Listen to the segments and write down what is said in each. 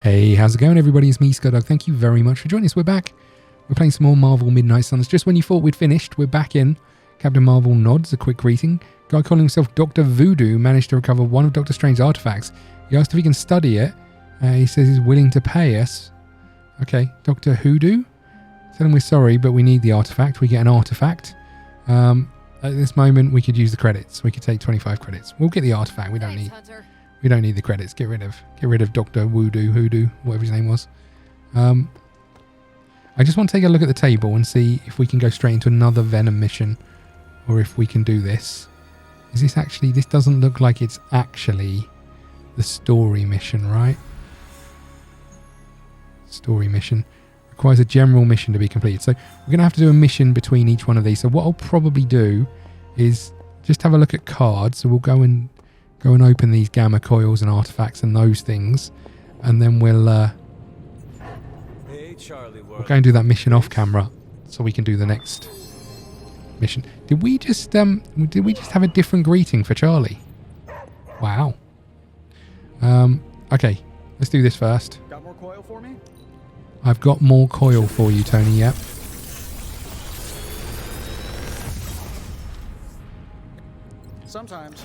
Hey, how's it going everybody? It's me, ScottDog. Thank you very much for joining us. We're back. We're playing some more Marvel Midnight Suns. Just when you thought we'd finished, we're back in. Captain Marvel nods a quick greeting. Guy calling himself Dr. Voodoo managed to recover one of Doctor Strange's artifacts. He asked if he can study it. He says he's willing to pay us. Okay, Dr. Hoodoo? Tell him we're sorry, but we need the artifact. We get an artifact. At this moment, we could use the credits. We could take 25 credits. We'll get the artifact. We don't need... We don't need the credits. Get rid of Dr. Hoodoo, whatever his name was. I just want to take a look at the table and see if we can go straight into another Venom mission, or if we can do this. Is this actually? This doesn't look like it's actually the story mission, right? Story mission requires a general mission to be completed. So we're going to have to do a mission between each one of these. So what I'll probably do is just have a look at cards. So we'll go and open these gamma coils and artifacts and those things, and then we'll go and do that mission off camera, so we can do the next mission. Did we just have a different greeting for Charlie? Wow. Okay, let's do this first. Got more coil for me? I've got more coil for you, Tony. Yep. Sometimes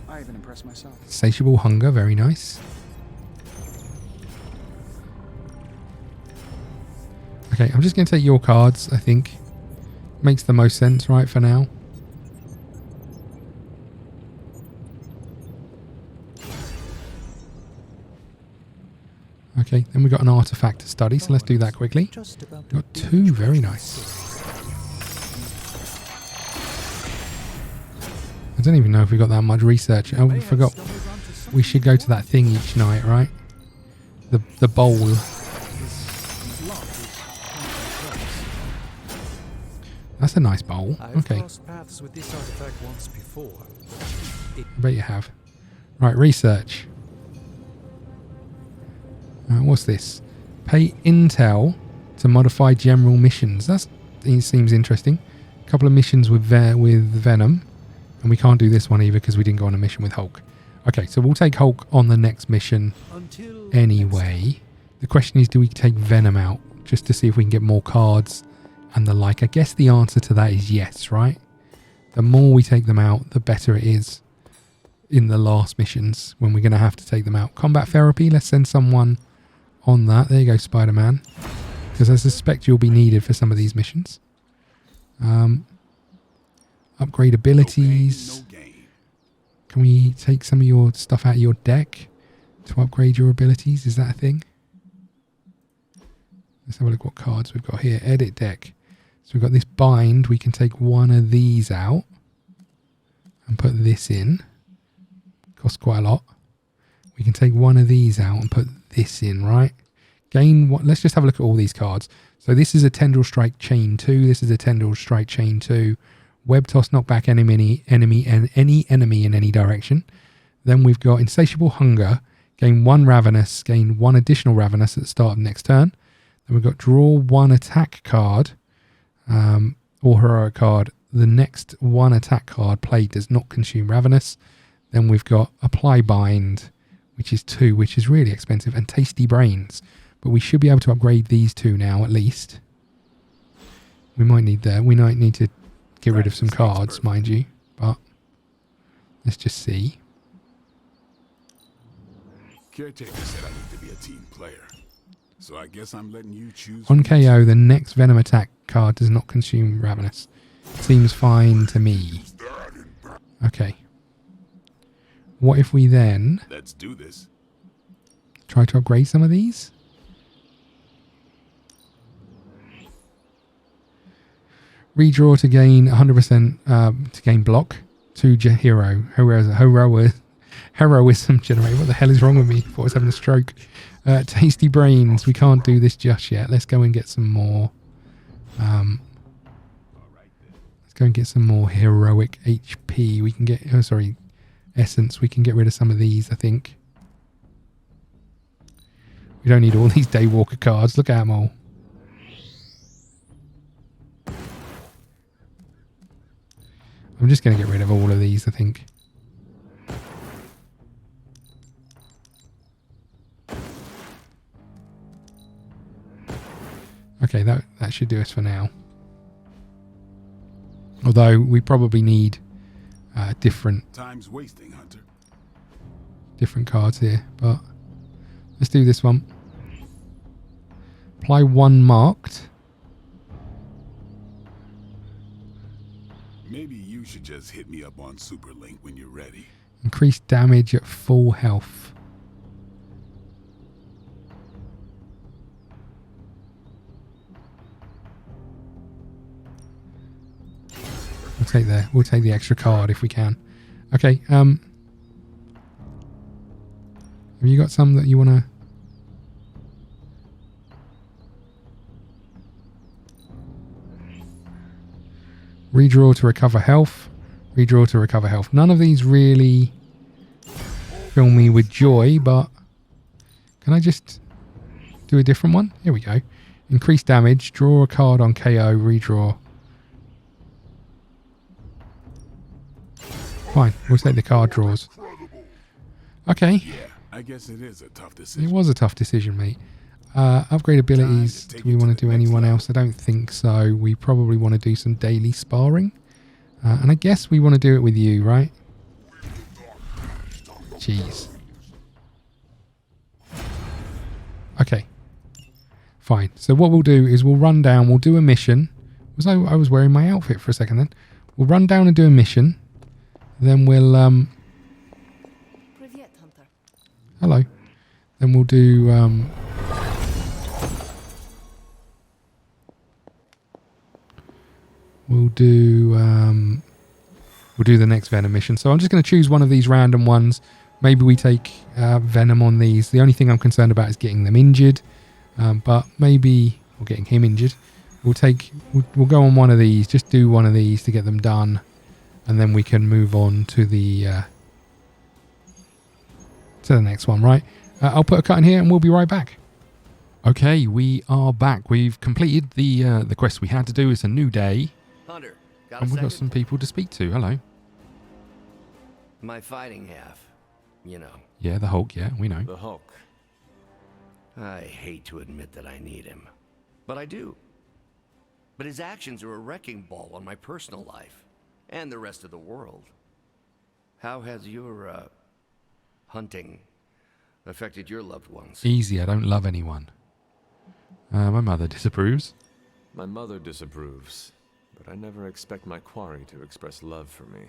I even impress myself. Insatiable hunger, very nice. Okay, I'm just going to take your cards, I think. Makes the most sense, right, for now. Okay, then we've got an artifact to study, so let's do that quickly. We've got two, very nice. I don't even know if we got that much research. Oh, we forgot. We should go to that thing each night, right? The bowl. That's a nice bowl. Okay. I bet you have. Right, research. What's this? Pay intel to modify general missions. It seems interesting. A couple of missions with Venom. And we can't do this one either because we didn't go on a mission with Hulk. Okay, so we'll take Hulk on the next mission anyway. The question is, do we take Venom out just to see if we can get more cards and the like? I guess the answer to that is yes, right? The more we take them out, the better it is in the last missions when we're going to have to take them out. Combat therapy, let's send someone on that. There you go, Spider-Man. Because I suspect you'll be needed for some of these missions. Upgrade abilities. Can we take some of your stuff out of your deck to upgrade your abilities? Is that a thing? Let's have a look what cards we've got here. Edit deck. So we've got this bind. We can take one of these out and put this in. Costs quite a lot. We can take one of these out and put this in, right? Gain what? Let's just have a look at all these cards. So this is a Tendril Strike Chain 2. This is a Tendril Strike Chain 2. Web toss, knock back any enemy in any direction. Then we've got Insatiable Hunger. Gain one Ravenous. Gain one additional Ravenous at the start of next turn. Then we've got Draw one attack card or Heroic card. The next one attack card played does not consume Ravenous. Then we've got Apply Bind, which is 2, which is really expensive, and Tasty Brains. But we should be able to upgrade these two now at least. We might need to get rid of some cards, mind you, but let's just see. Caretaker said I need to be a team player, so I guess I'm letting you choose. On KO, the next Venom attack card does not consume Ravenous. Seems fine to me. Okay. What if we then... Let's do this. Try to upgrade some of these? Redraw to gain 100% to gain block. To heroism generate. What the hell is wrong with me? I thought I was having a stroke. Tasty Brains. We can't do this just yet. Let's go and get some more. Let's go and get some more heroic HP. We can get... Oh, sorry. Essence. We can get rid of some of these, I think. We don't need all these Daywalker cards. Look at them all. I'm just going to get rid of all of these, I think. Okay, that should do us for now. Although we probably need different Time's wasting, Hunter. cards here, but let's do this one. Apply one marked. Maybe you should just hit me up on Superlink when you're ready. Increase damage at full health. We'll take the extra card if we can. Okay, have you got some that you want to... Redraw to recover health. Redraw to recover health. None of these really fill me with joy, but can I just do a different one? Here we go. Increase damage. Draw a card on KO. Redraw. Fine. We'll take the card draws. Okay. Yeah, I guess it is a tough decision. It was a tough decision, mate. Upgrade abilities. Do we want to do anyone else? I don't think so. We probably want to do some daily sparring. And I guess we want to do it with you, right? Jeez. Okay. Fine. So what we'll do is we'll run down. We'll do a mission. I was wearing my outfit for a second then. We'll run down and do a mission. Then we'll... Hello. Then we'll do... We'll do the next Venom mission. So I'm just going to choose one of these random ones. Maybe we take Venom on these. The only thing I'm concerned about is getting them injured. But maybe, or getting him injured. We'll go on one of these. Just do one of these to get them done. And then we can move on to the next one, right? I'll put a cut in here and we'll be right back. Okay, we are back. We've completed the quest we had to do. It's a new day. Hunter, And we've got some people to speak to. Hello. My fighting half, you know. Yeah, the Hulk. Yeah, we know. The Hulk. I hate to admit that I need him, but I do. But his actions are a wrecking ball on my personal life and the rest of the world. How has your hunting affected your loved ones? Easy. I don't love anyone. My mother disapproves. My mother disapproves, but I never expect my quarry to express love for me.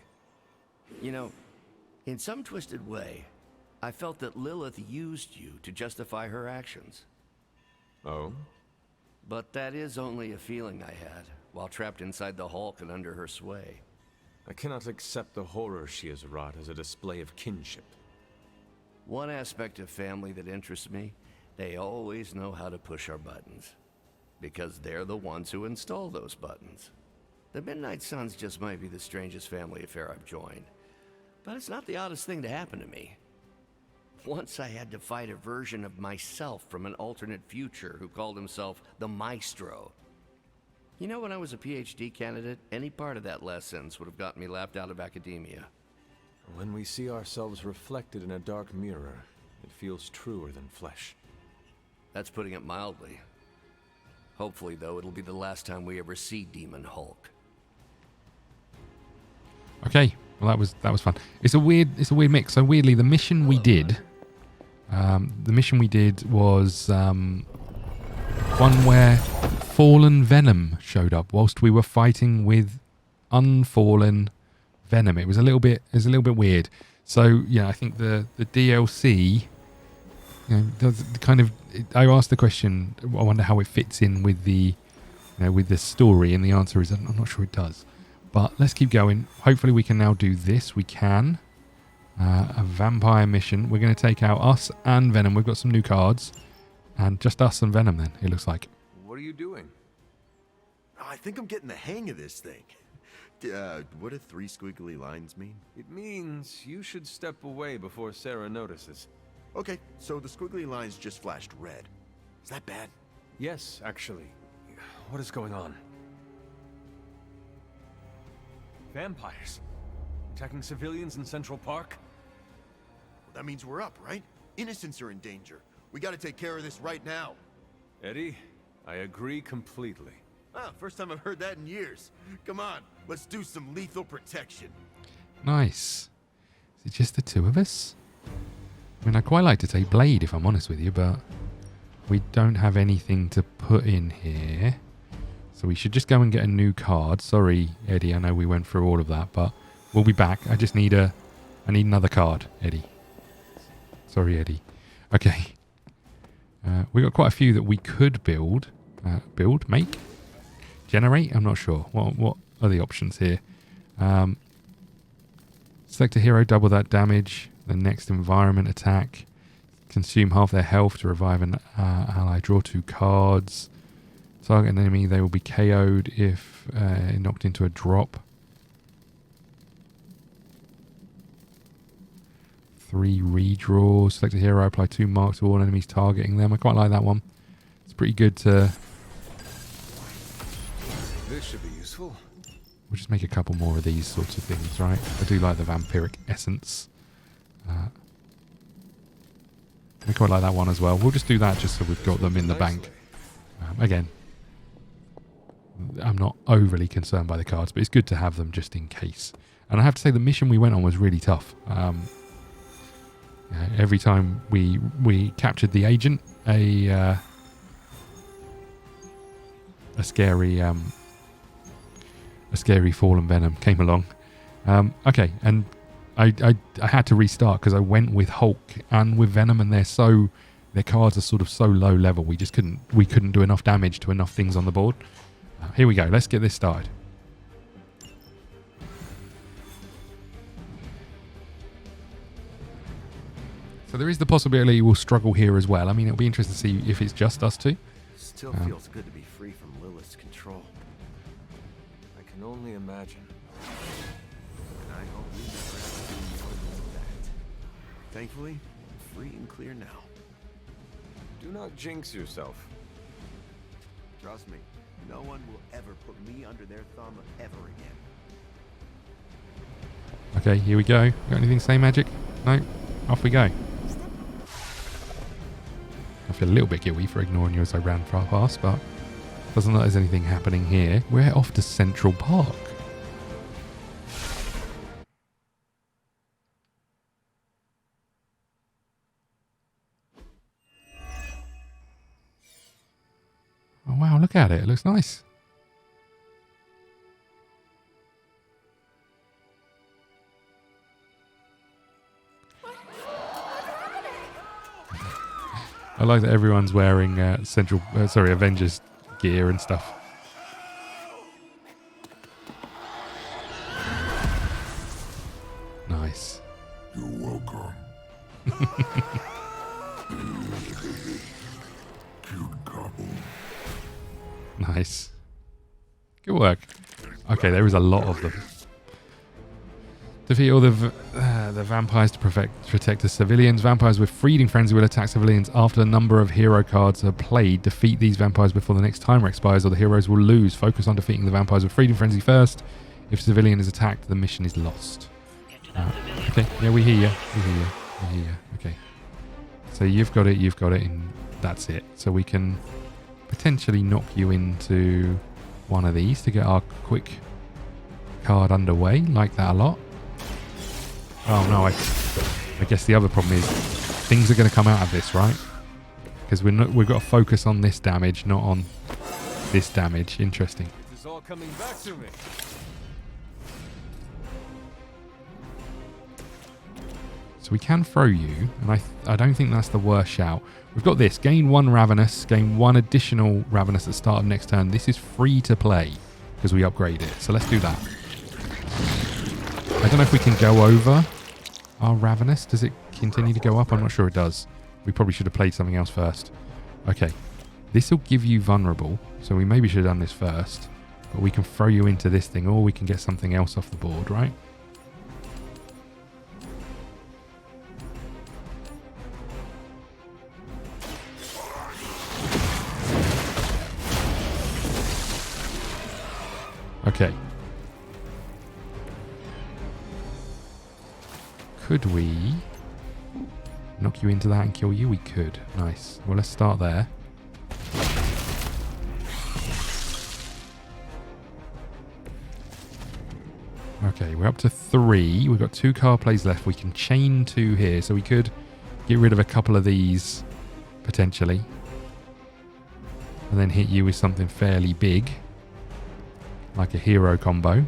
You know, in some twisted way, I felt that Lilith used you to justify her actions. Oh? But that is only a feeling I had while trapped inside the Hulk and under her sway. I cannot accept the horror she has wrought as a display of kinship. One aspect of family that interests me, they always know how to push our buttons. Because they're the ones who install those buttons. The Midnight Suns just might be the strangest family affair I've joined. But it's not the oddest thing to happen to me. Once I had to fight a version of myself from an alternate future who called himself the Maestro. You know, when I was a PhD candidate, any part of that last sentence would have gotten me laughed out of academia. When we see ourselves reflected in a dark mirror, it feels truer than flesh. That's putting it mildly. Hopefully, though, it'll be the last time we ever see Demon Hulk. Okay, well that was fun. It's a weird mix. So weirdly, the mission we did was one where fallen Venom showed up whilst we were fighting with unfallen Venom. It was a little bit weird. So yeah, I think the DLC, you know, does kind of. I asked the question. I wonder how it fits in with the, with the story, and the answer is I'm not sure it does. But let's keep going. Hopefully we can now do this. We can. A vampire mission. We're going to take out us and Venom. We've got some new cards, and just us and Venom. Then it looks like. What are you doing? I think I'm getting the hang of this thing. What do 3 squiggly lines mean? It means you should step away before Sarah notices. Okay, so the squiggly lines just flashed red. Is that bad? Yes, actually. What is going on? Vampires? Attacking civilians in Central Park? Well, that means we're up, right? Innocents are in danger. We gotta take care of this right now. Eddie, I agree completely. Ah, first time I've heard that in years. Come on, let's do some lethal protection. Nice. Is it just the two of us? I mean, I'd quite like to take Blade, if I'm honest with you, but we don't have anything to put in here. So we should just go and get a new card. Sorry, Eddie, I know we went through all of that, but we'll be back. I need another card, Eddie. Sorry, Eddie. Okay. We got quite a few that we could build. Make? Generate? I'm not sure. What are the options here? Select a hero, double that damage. The next environment attack. Consume half their health to revive an ally. Draw 2 cards. Target an enemy. They will be KO'd if knocked into a drop. 3 redraws. Select a hero. Apply 2 marks to all enemies targeting them. I quite like that one. It's pretty good to... This should be useful. We'll just make a couple more of these sorts of things, right? I do like the vampiric essence. I quite like that one as well. We'll just do that just so we've got them in the bank. Again, I'm not overly concerned by the cards, but it's good to have them just in case. And I have to say the mission we went on was really tough. Every time we captured the agent, a scary fallen venom came along. Okay, and I had to restart because I went with Hulk and with Venom, and their cards are sort of so low level. We couldn't do enough damage to enough things on the board. Here we go. Let's get this started. So there is the possibility we'll struggle here as well. I mean, it'll be interesting to see if it's just us two. Still feels good to be free from Lilith's control. I can only imagine. And I hope we never have to do more than that. Thankfully, I'm free and clear now. Do not jinx yourself. Trust me, no one will ever put me under their thumb ever again. Okay, here we go. Got anything to say, Magic? No? Off we go. I feel a little bit guilty for ignoring you as I ran far past, but doesn't look like there's anything happening here. We're off to Central Park. Oh wow, look at it. It looks nice. I like that everyone's wearing Avengers gear and stuff. Nice. You're welcome. Cute couple. Nice. Good work. Okay, there is a lot of them. Defeat all the vampires to protect the civilians. Vampires with Feeding Frenzy will attack civilians after a number of hero cards are played. Defeat these vampires before the next timer expires or the heroes will lose. Focus on defeating the vampires with Feeding Frenzy first. If a civilian is attacked, the mission is lost. Okay, yeah, we hear you. We hear you. Okay. So you've got it, and that's it. So we can potentially knock you into one of these to get our quick card underway. Like that a lot. Oh no, I guess the other problem is things are going to come out of this, right? Because we've got to focus on this damage, not on this damage. Interesting. This is all coming back to me. So we can throw you, and I don't think that's the worst shout. We've got this. Gain 1 Ravenous, gain 1 additional Ravenous at the start of next turn. This is free to play because we upgrade it. So let's do that. I don't know if we can go over our Ravenous. Does it continue to go up? I'm not sure it does. We probably should have played something else first. Okay. This will give you vulnerable. So we maybe should have done this first. But we can throw you into this thing, or we can get something else off the board, right? Okay. Could we knock you into that and kill you? We could. Nice. Well, let's start there. Okay, we're up to 3. We've got 2 card plays left. We can chain 2 here, so we could get rid of a couple of these, potentially. And then hit you with something fairly big, like a hero combo.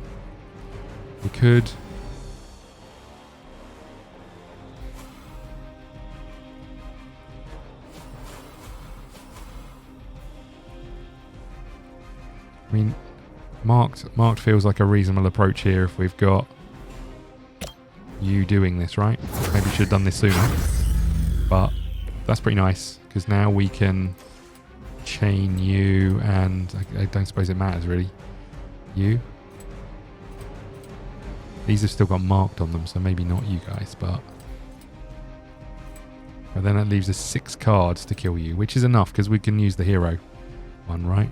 We could... I mean, marked feels like a reasonable approach here if we've got you doing this, right? Maybe we should have done this sooner. But that's pretty nice, because now we can chain you, and I don't suppose it matters, really. You. These have still got marked on them, so maybe not you guys, but then that leaves us 6 cards to kill you, which is enough, because we can use the hero one, right?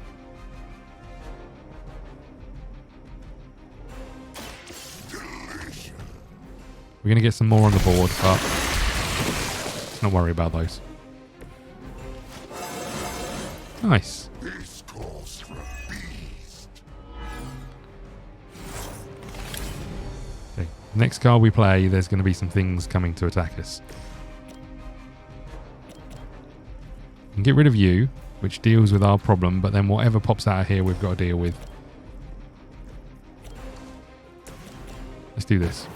We're going to get some more on the board, but let's not worry about those. Nice. This calls for a beast. Okay. Next card we play, there's going to be some things coming to attack us. We can get rid of you, which deals with our problem, but then whatever pops out of here we've got to deal with. Let's do this.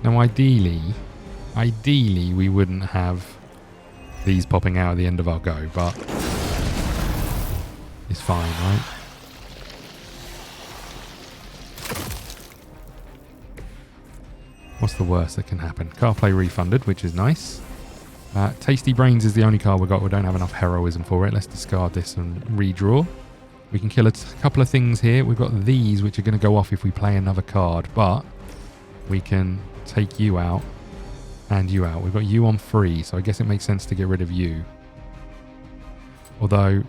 Now ideally we wouldn't have these popping out at the end of our go, but it's fine, right? What's the worst that can happen? Card play refunded, which is nice. Tasty Brains is the only card we've got. We don't have enough heroism for it. Let's discard this and redraw. We can kill a couple of things here. We've got these, which are going to go off if we play another card, but we can take you out and you out. We've got you on free, so I guess it makes sense to get rid of you. Although,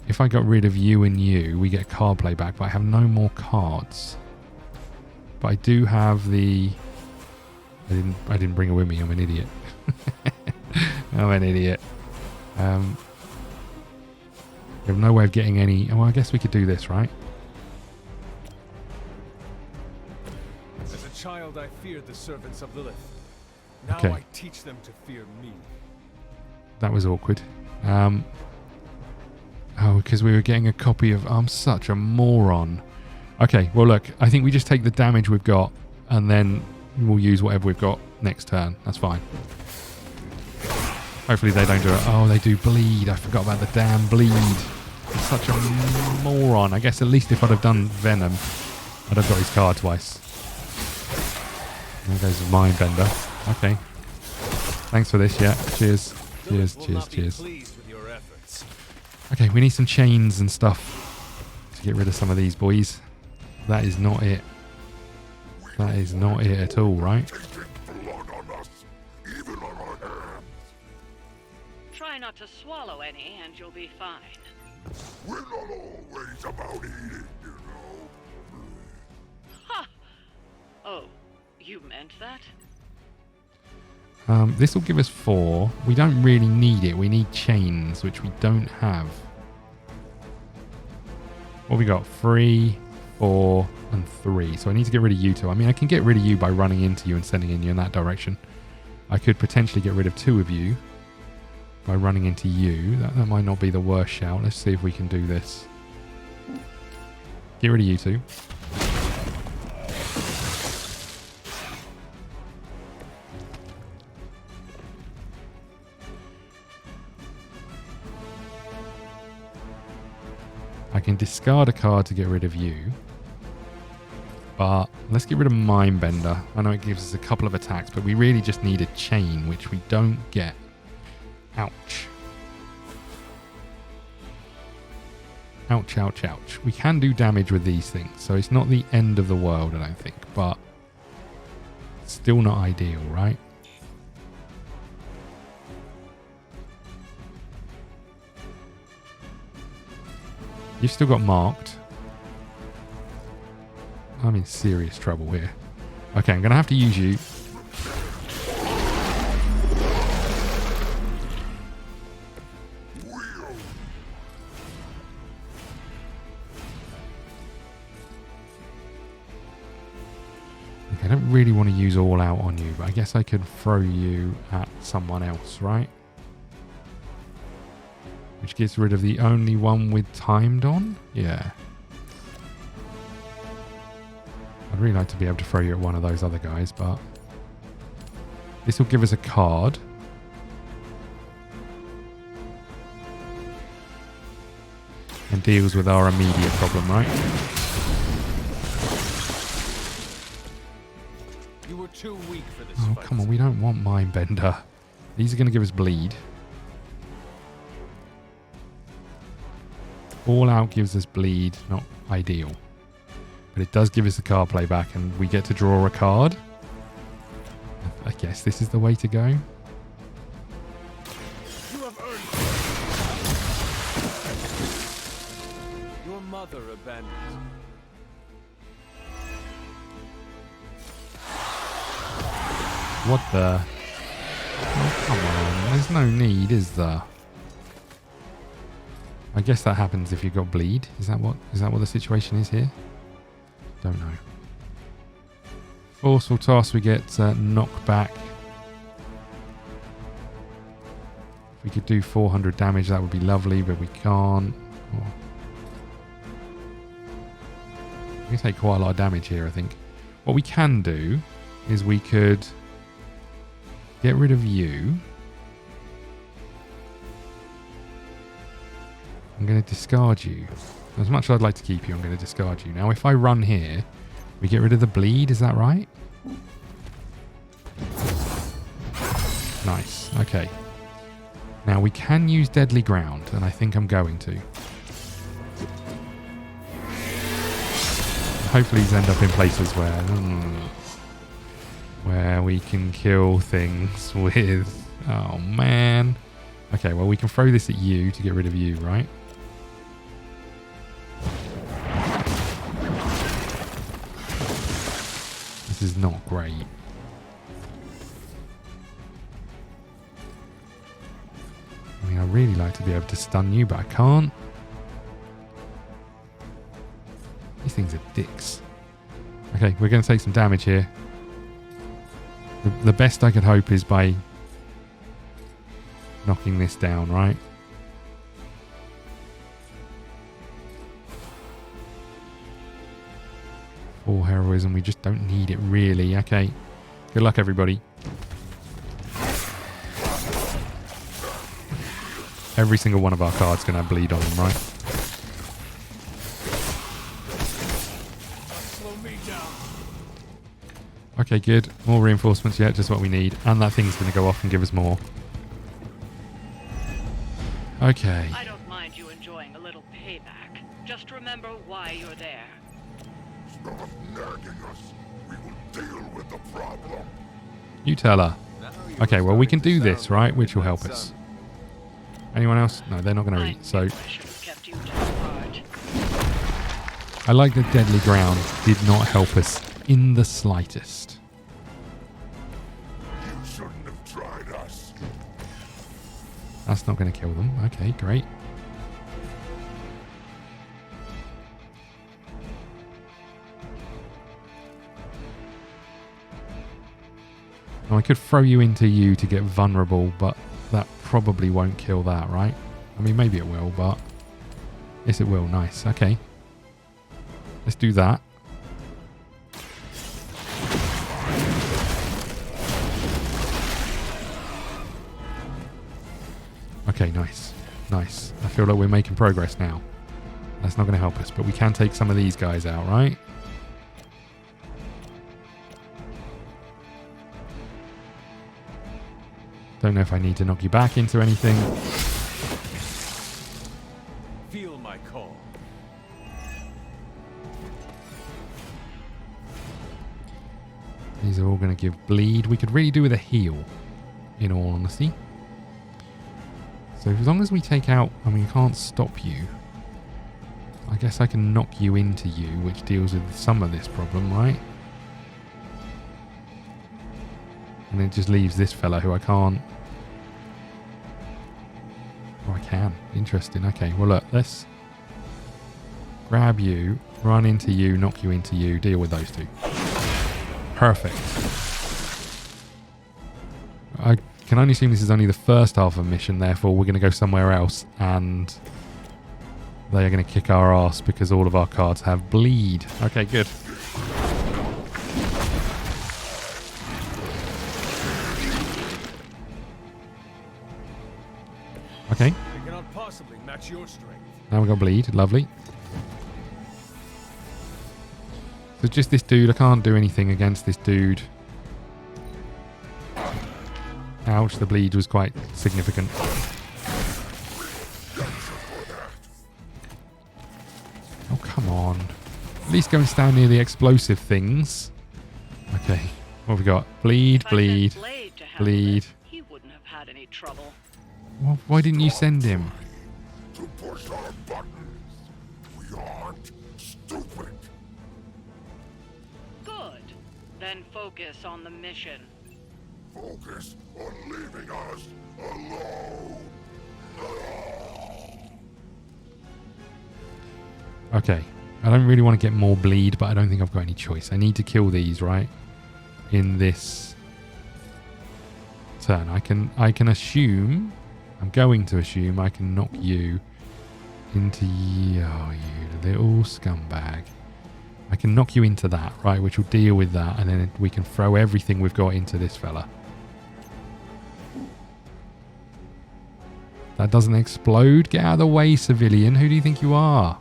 if I got rid of you and you, we get card play back, but I have no more cards. But I do have the... I didn't bring it with me. I'm an idiot. I'm an idiot. We have no way of getting any... Well, I guess we could do this, right? As a child, I feared the servants of Lilith. Now Okay. I teach them to fear me. That was awkward. Oh, because we were getting a copy of... I'm such a moron. Okay, well, look. I think we just take the damage we've got, and then we'll use whatever we've got next turn. That's fine. Hopefully they don't do it. Oh, they do bleed. I forgot about the damn bleed. I'm such a moron. I guess at least if I'd have done Venom, I'd have got his card twice. There goes the Mind Bender. Okay. Thanks for this, yeah. Cheers. Cheers, cheers, cheers. Okay, we need some chains and stuff to get rid of some of these boys. That is not it. That is not it at all, right? Blood on us, even on our hands. Try not to swallow any and you'll be fine. We're not always about eating, you know. Ha! Oh, you meant that? This will give us 4. We don't really need it. We need chains, which we don't have. What we got? 3, 4, and 3. So I need to get rid of you 2. I mean, I can get rid of you by running into you and sending you in that direction. I could potentially get rid of 2 of you by running into you. That might not be the worst shout. Let's see if we can do this. Get rid of you 2. I can discard a card to get rid of you. But let's get rid of Mindbender. I know it gives us a couple of attacks, but we really just need a chain, which we don't get. Ouch. Ouch, ouch, ouch. We can do damage with these things, so it's not the end of the world, I don't think, but still not ideal, right? You've still got marked. I'm in serious trouble here. Okay, I'm going to have to use you. Okay, I don't really want to use all out on you, but I guess I could throw you at someone else, right? Which gets rid of the only one with timed on? Yeah. I'd really like to be able to throw you at one of those other guys, but this will give us a card. And deals with our immediate problem, right? You were too weak for this Oh, fight. come on. We don't want Mindbender. These are going to give us bleed. All out gives us bleed. Not ideal. But it does give us a card play back, and we get to draw a card. I guess this is the way to go. You have earned it. Your mother abandoned. What the? Oh, come on. There's no need, is there? I guess that happens if you've got bleed. Is that what the situation is here? Don't know. Forceful toss, we get knockback. If we could do 400 damage, that would be lovely, but we can't. Oh. We can take quite a lot of damage here, I think. What we can do is we could get rid of you. I'm going to discard you. As much as I'd like to keep you, I'm going to discard you. Now, if I run here, we get rid of the bleed. Is that right? Nice. Okay. Now, we can use Deadly Ground, and I think I'm going to. Hopefully these end up in places where we can kill things with... Oh, man. Okay, well, we can throw this at you to get rid of you, right? This is not great. I mean, I'd really like to be able to stun you, but I can't. These things are dicks. Okay, we're going to take some damage here. The best I could hope is by knocking this down, right? Or heroism, we just don't need it really. Okay, good luck everybody. Every single one of our cards going to bleed on them, right? Slow me down. Okay, good. More reinforcements yet, just what we need. And that thing's going to go off and give us more. Okay. I don't mind you enjoying a little payback. Just remember why you're there. Stop nagging us. We will deal with the problem. You tell her. Now you Okay, are well, we starting can to do this, sound right? like Which will Midnight help us. Sun. Anyone else? No, they're not going to I eat. So knew I should have kept you to the heart. I like that Deadly Ground did not help us in the slightest. You shouldn't have tried us. That's not going to kill them. Okay, great. Now, I could throw you into you to get vulnerable, but that probably won't kill that, right? I mean, maybe it will, but... Yes, it will. Nice. Okay. Let's do that. Okay, nice. Nice. I feel like we're making progress now. That's not going to help us, but we can take some of these guys out, right? Don't know if I need to knock you back into anything. Feel my call. These are all going to give bleed. We could really do with a heal, in all honesty. So as long as we take out... I mean, we can't stop you. I guess I can knock you into you, which deals with some of this problem, right? And it just leaves this fella who I can't... Oh, I can. Interesting. Okay, well look, let's grab you, run into you, knock you into you, deal with those two. Perfect. I can only assume this is only the first half of a mission, therefore we're going to go somewhere else and they are going to kick our ass because all of our cards have bleed. Okay, good. Okay. I cannot possibly match your strength. Now we got bleed. Lovely. So just this dude. I can't do anything against this dude. Ouch, the bleed was quite significant. Oh, come on. At least go and stand near the explosive things. Okay. What have we got? Bleed, bleed, bleed. He wouldn't have had any trouble. Well, why didn't you send him? To push our buttons. We aren't stupid. Good. Then focus on the mission. Focus on leaving us alone. Okay. I don't really want to get more bleed, but I don't think I've got any choice. I need to kill these, right? In this turn. I can assume, I'm going to assume I can knock you into you little scumbag. I can knock you into that, right, which will deal with that, and then we can throw everything we've got into this fella. That doesn't explode. Get out of the way, civilian. Who do you think you are?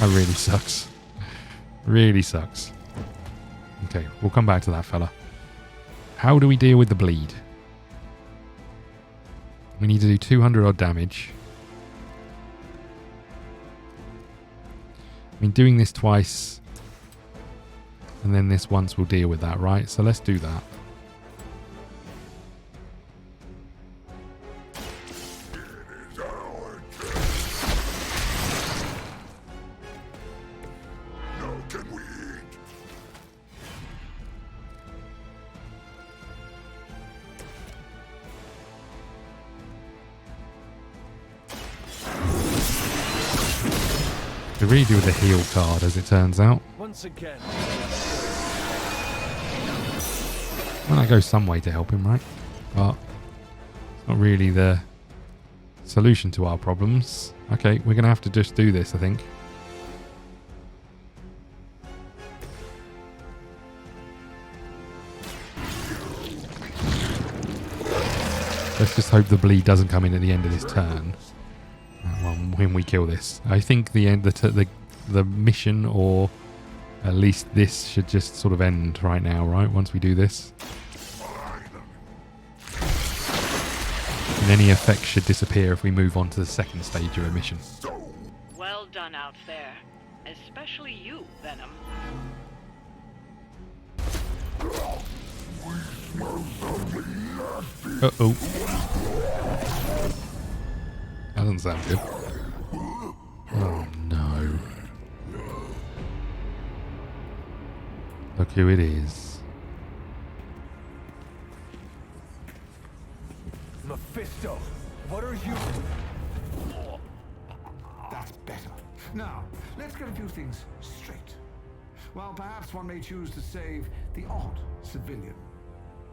That really sucks. Really sucks. Okay, we'll come back to that fella. How do we deal with the bleed? We need to do 200 odd damage. I mean, doing this twice and then this once will deal with that, right? So let's do that. They really do with the heal card, as it turns out. Once again. Well, that goes some way to help him, right? But it's not really the solution to our problems. Okay, we're going to have to just do this, I think. Let's just hope the bleed doesn't come in at the end of this turn. When we kill this, I think the mission, or at least this, should just sort of end right now, right? Once we do this, and any effects should disappear if we move on to the second stage of a mission. Well done out there, especially you, Venom. Uh-oh. That doesn't sound good. Oh no. Look who it is. Mephisto, what are you? That's better. Now, let's get a few things straight. While perhaps one may choose to save the odd civilian,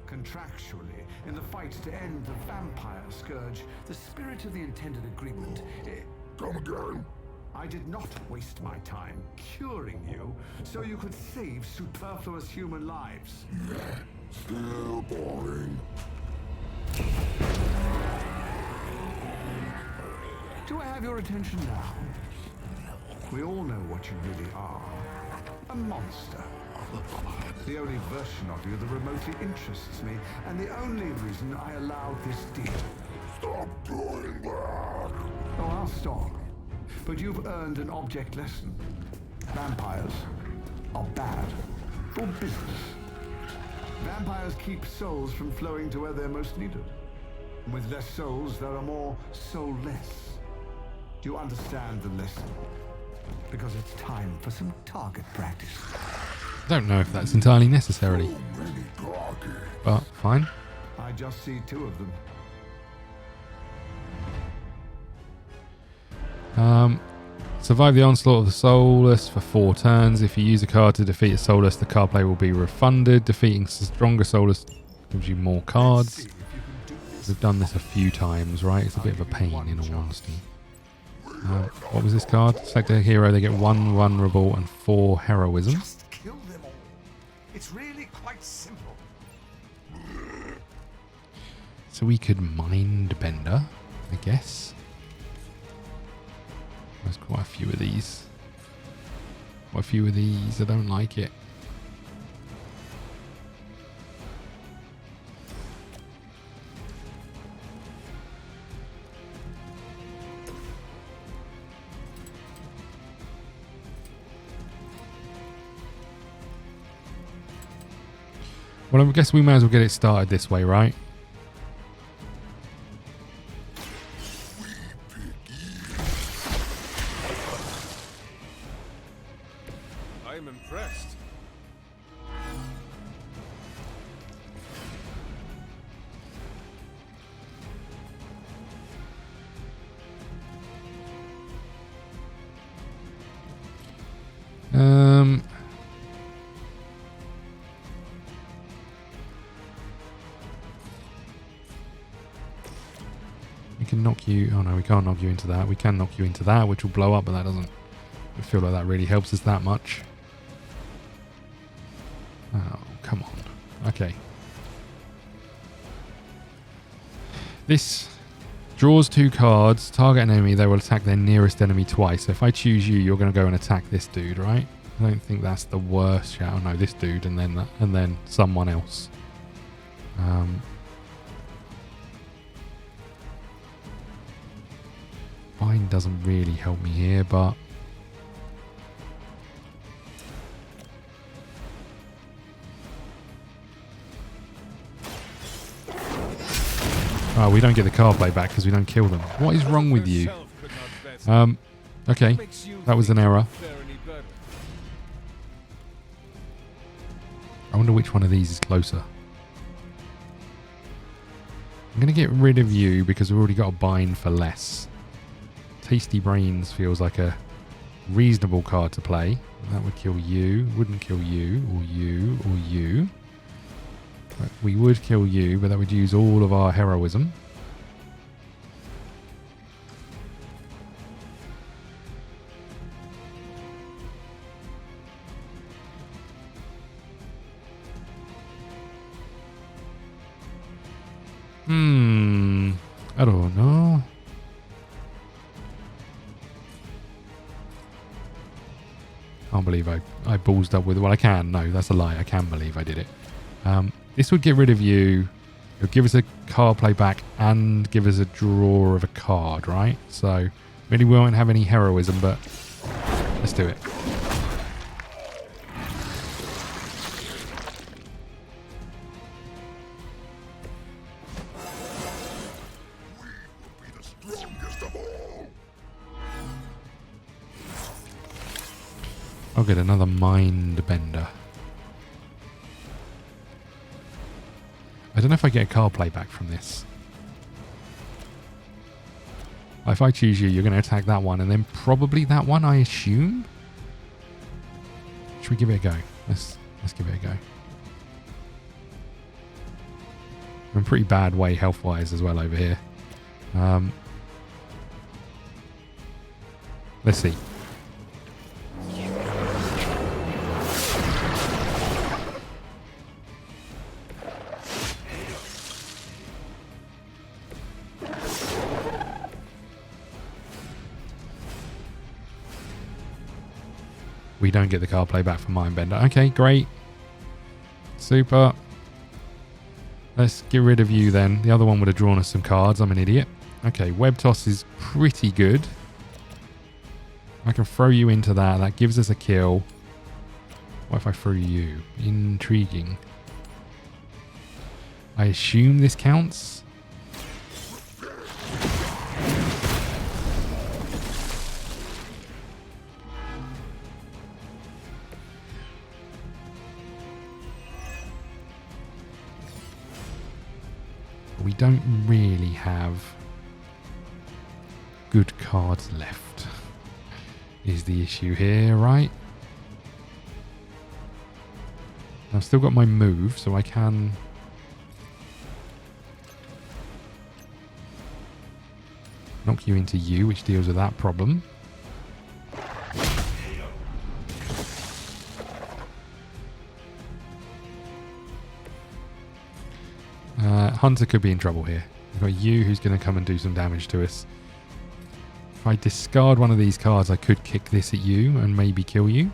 contractually, in the fight to end the vampire scourge, the spirit of the intended agreement... Come again? I did not waste my time curing you so you could save superfluous human lives. Still boring. Do I have your attention now? We all know what you really are. A monster. The only version of you that remotely interests me, and the only reason I allowed this deal. Stop doing that. Oh, I'll stop. But you've earned an object lesson. Vampires are bad for business. Vampires keep souls from flowing to where they're most needed. And with less souls, there are more soulless. Do you understand the lesson? Because it's time for some target practice. I don't know if that's entirely necessary, but fine. I just see two of them. Survive the onslaught of the Soulless for 4 turns. If you use a card to defeat a Soulless, the card player will be refunded. Defeating stronger Soulless gives you more cards. We've done this a few times, right? It's a bit of a pain, in all honesty. What was this card? Select a hero. They get 1 vulnerable and 4 heroism. Just kill them all. It's really quite simple. So we could Mind Bender, I guess. There's quite a few of these. Quite a few of these. I don't like it. Well, I guess we may as well get it started this way, right? I am impressed. We can knock you... Oh no, we can't knock you into that. We can knock you into that, which will blow up, but that doesn't... I feel like that really helps us that much. Oh, come on. Okay. This draws 2 cards. Target an enemy, they will attack their nearest enemy twice. So if I choose you, you're going to go and attack this dude, right? I don't think that's the worst shout. Oh no, this dude and then someone else. Bind doesn't really help me here, but oh, we don't get the card play back because we don't kill them. What is wrong with you? Okay, that was an error. I wonder which one of these is closer. I'm going to get rid of you because we've already got a bind for less. Tasty Brains feels like a reasonable card to play. That would kill you, wouldn't kill you, or you, or you. But we would kill you, but that would use all of our heroism. I don't know. Can't believe I ballsed up with... Well, I can. No, that's a lie. I can believe I did it. This would get rid of you. It'll give us a card play back and give us a draw of a card, right? So, really we won't have any heroism, but let's do it. I'll get another Mind Bender. I don't know if I get a card play back from this. If I choose you, you're going to attack that one and then probably that one, I assume? Should we give it a go? Let's give it a go. I'm in a pretty bad way health-wise as well over here. Let's see. We don't get the card play back from Mindbender. Okay, great. Super. Let's get rid of you then. The other one would have drawn us some cards. I'm an idiot. Okay, Web Toss is pretty good. I can throw you into that. That gives us a kill. What if I throw you? Intriguing. I assume this counts. We don't really have good cards left. is the issue here, right? I've still got my move, so I can... knock you into you, which deals with that problem. Hunter could be in trouble here. We've got you who's going to come and do some damage to us. If I discard one of these cards, I could kick this at you and maybe kill you.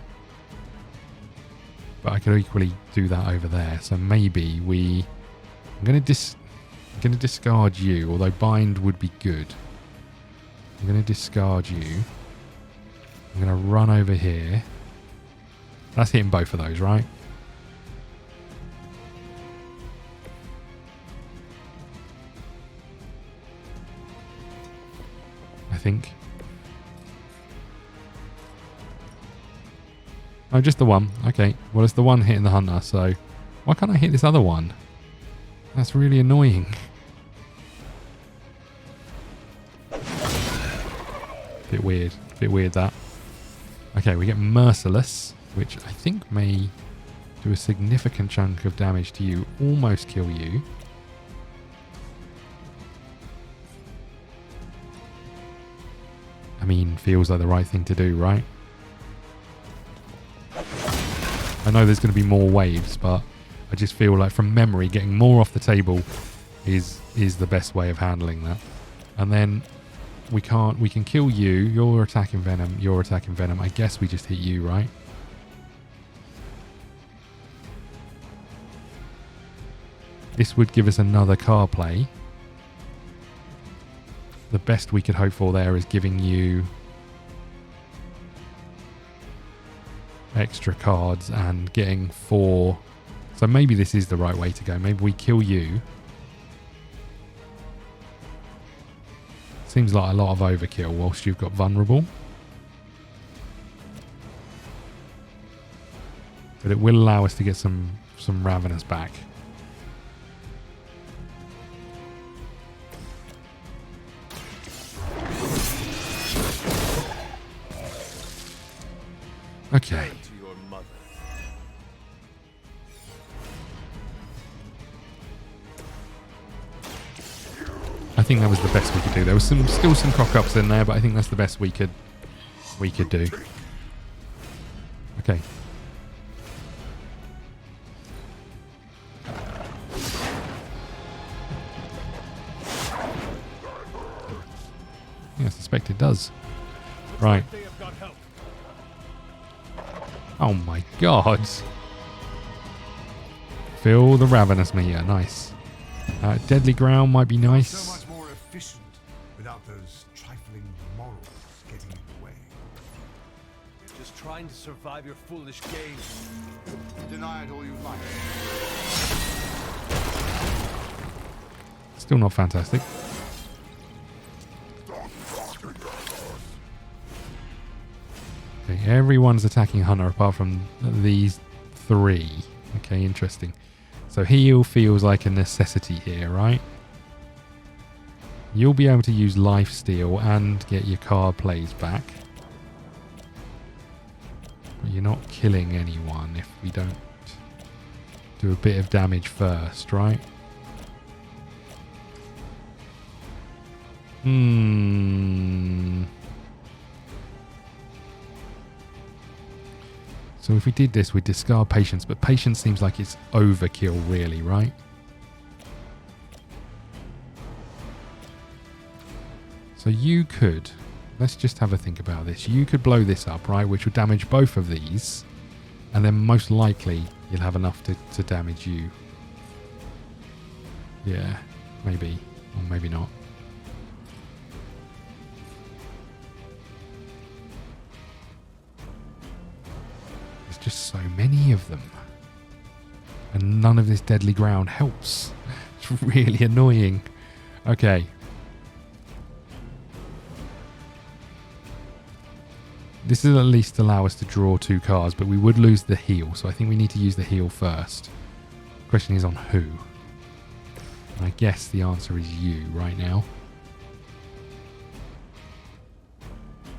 But I could equally do that over there. So maybe we... I'm going to discard you, although bind would be good. I'm going to discard you. I'm going to run over here. That's hitting both of those, right? I think. Oh, just the one. Okay. Well, it's the one hitting the hunter, so... Why can't I hit this other one? That's really annoying. Bit weird. Bit weird, that. Okay, we get Merciless, which I think may do a significant chunk of damage to you. Almost kill you. I mean, feels like the right thing to do, right? I know there's going to be more waves, but I just feel like from memory, getting more off the table is the best way of handling that. And then we can kill you. You're attacking Venom. You're attacking Venom. I guess we just hit you, right? This would give us another card play. The best we could hope for there is giving you extra cards and getting 4. So maybe this is the right way to go. Maybe we kill you. Seems like a lot of overkill whilst you've got vulnerable. But it will allow us to get some Ravenous back. Okay. I think that was the best we could do. There was still some cock-ups in there, but I think that's the best we could do. Okay. Yeah, I suspect it does. Right. Oh my god. Fill the Ravenous meter. Nice. Deadly Ground might be nice. So much more efficient without those trifling morals getting in the way. Just trying to survive your foolish game. Deny it all you like. Still not fantastic. Okay, everyone's attacking Hunter apart from these 3. Okay, interesting. So heal feels like a necessity here, right? You'll be able to use lifesteal and get your card plays back. But you're not killing anyone if we don't do a bit of damage first, right? So if we did this, we'd discard Patience, but Patience seems like it's overkill, really, right? So you could, let's just have a think about this. You could blow this up, right, which would damage both of these, and then most likely you'll have enough to damage you. Yeah, maybe, or maybe not. Just so many of them, and none of this Deadly Ground helps. It's really annoying. Okay, this will at least allow us to draw 2 cards, but we would lose the heal, so I think we need to use the heal first. Question is on who, and I guess the answer is you right now.